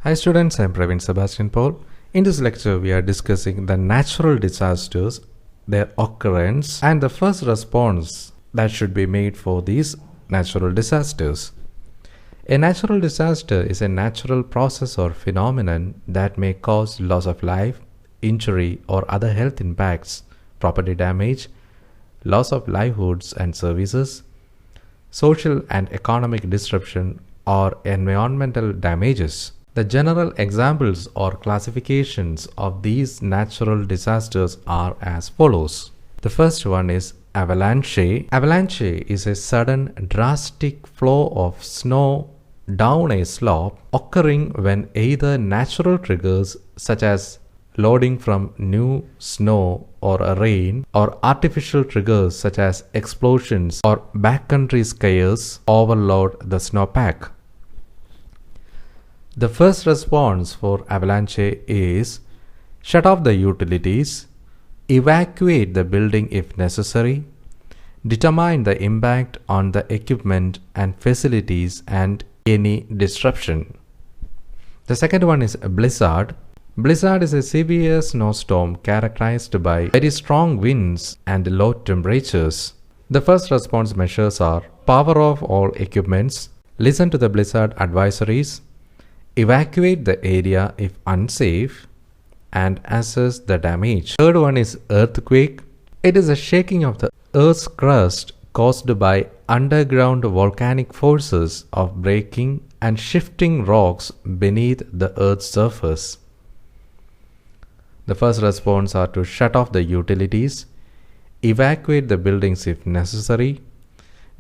Hi students, I am Praveen Sebastian Paul. In this lecture, we are discussing the natural disasters, their occurrence, and the first response that should be made for these natural disasters. A natural disaster is a natural process or phenomenon that may cause loss of life, injury, or other health impacts, property damage, loss of livelihoods and services, social and economic disruption, or environmental damages. The general examples or classifications of these natural disasters are as follows. The first one is avalanche. Avalanche is a sudden drastic flow of snow down a slope occurring when either natural triggers such as loading from new snow or rain or artificial triggers such as explosions or backcountry skiers overload the snowpack. The first response for avalanche is shut off the utilities, evacuate the building if necessary, determine the impact on the equipment and facilities and any disruption. The second one is a blizzard. Blizzard is a severe snowstorm characterized by very strong winds and low temperatures. The first response measures are power off all equipments, listen to the blizzard advisories, evacuate the area if unsafe, and assess the damage. Third one is earthquake. It is a shaking of the earth's crust caused by underground volcanic forces of breaking and shifting rocks beneath the earth's surface. The first response are to shut off the utilities, evacuate the buildings if necessary,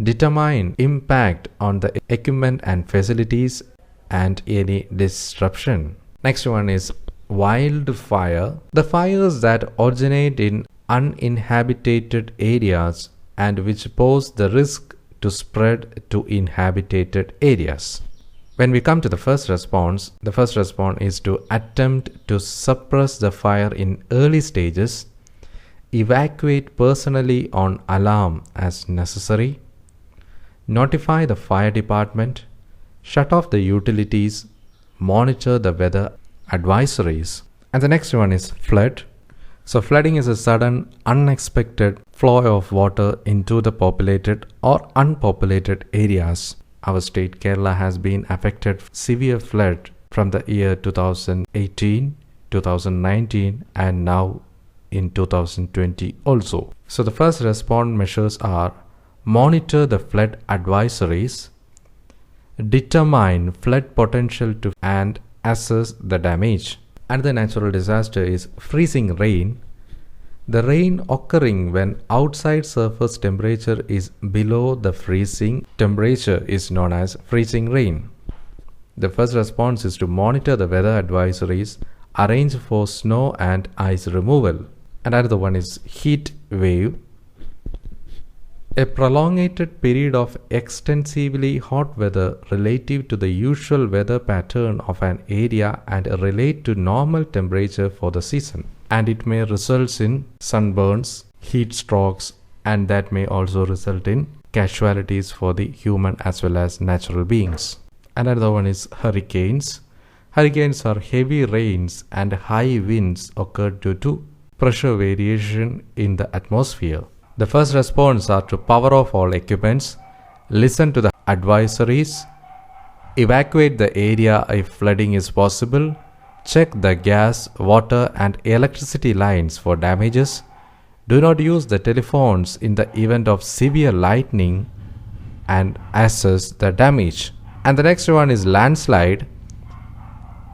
determine impact on the equipment and facilities and any disruption. Next one is wildfire. The fires that originate in uninhabited areas and which pose the risk to spread to inhabited areas. When we come to the first response is to attempt to suppress the fire in early stages, evacuate personally on alarm as necessary, notify the fire department, shut off the utilities, monitor the weather advisories. And the next one is flood. So flooding is a sudden, unexpected flow of water into the populated or unpopulated areas. Our state Kerala has been affected severe flood from the year 2018, 2019 and now in 2020 also. So the first response measures are monitor the flood advisories, determine flood potential and assess the damage. And the natural disaster is freezing rain. The rain occurring when outside surface temperature is below the freezing temperature is known as freezing rain. The first response is to monitor the weather advisories, arrange for snow and ice removal. And another one is heat wave. A prolonged period of extensively hot weather relative to the usual weather pattern of an area and relate to normal temperature for the season. And it may result in sunburns, heat strokes, and that may also result in casualties for the human as well as natural beings. Another one is hurricanes. Hurricanes are heavy rains and high winds occur due to pressure variation in the atmosphere. The first response are to power off all equipments, listen to the advisories, evacuate the area if flooding is possible, check the gas, water and electricity lines for damages, do not use the telephones in the event of severe lightning and assess the damage. And the next one is landslide.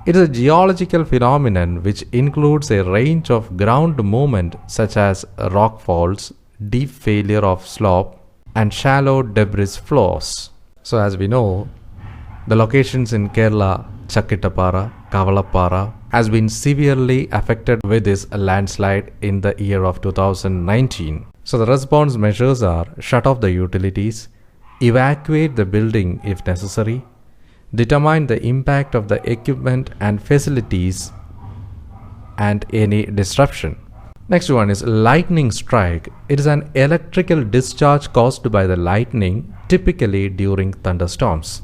It is a geological phenomenon which includes a range of ground movement such as rock falls, deep failure of slope and shallow debris flows. So as we know, the locations in Kerala, Chakkitapara, Kavalappara has been severely affected with this landslide in the year of 2019. So the response measures are shut off the utilities, evacuate the building if necessary, determine the impact of the equipment and facilities and any disruption. Next one is lightning strike. It is an electrical discharge caused by the lightning, typically during thunderstorms.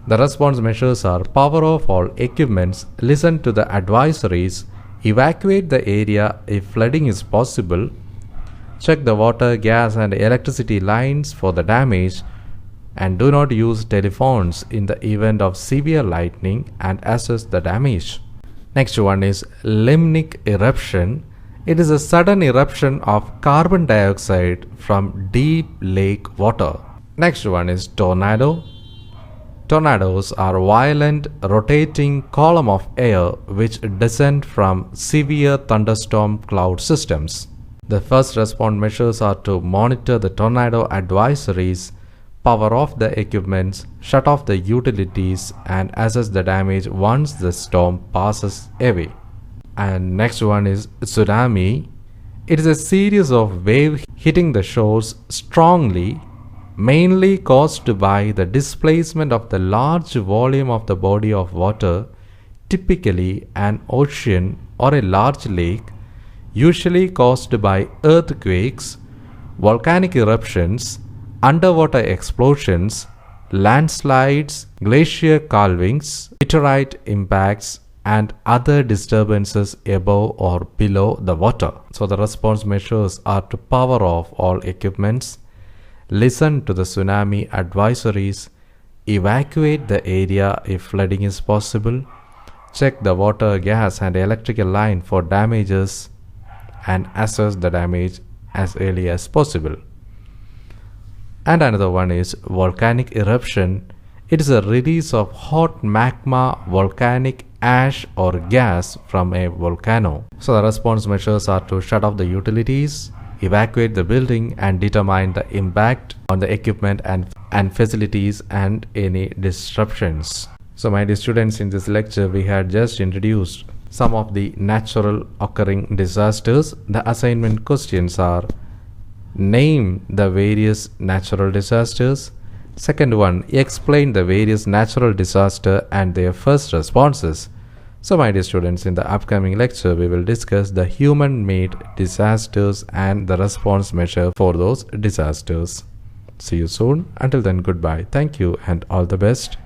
The response measures are power off all equipments, listen to the advisories, evacuate the area if flooding is possible, check the water, gas and electricity lines for the damage, and do not use telephones in the event of severe lightning, and assess the damage. Next one is limnic eruption. It is a sudden eruption of carbon dioxide from deep lake water. Next one is tornado. Tornadoes are violent rotating column of air which descend from severe thunderstorm cloud systems. The first response measures are to monitor the tornado advisories, power off the equipments, shut off the utilities, and assess the damage once the storm passes away. And next one is tsunami. It is a series of waves hitting the shores strongly, mainly caused by the displacement of the large volume of the body of water, typically an ocean or a large lake, usually caused by earthquakes, volcanic eruptions, underwater explosions, landslides, glacier calvings, meteorite impacts, and other disturbances above or below the water. So the response measures are to power off all equipments, listen to the tsunami advisories, evacuate the area if flooding is possible, check the water, gas and electrical line for damages, and assess the damage as early as possible. And another one is volcanic eruption. It is a release of hot magma, volcanic ash or gas from a volcano. So the response measures are to shut off the utilities, evacuate the building, and determine the impact on the equipment and facilities and any disruptions. So my dear students, in this lecture we had just introduced some of the natural occurring disasters. The assignment questions are: name the various natural disasters. Second one, explain the various natural disaster and their first responses. So my dear students, in the upcoming lecture we will discuss the human-made disasters and the response measure for those disasters. See you soon. Until then, goodbye. Thank you and all the best.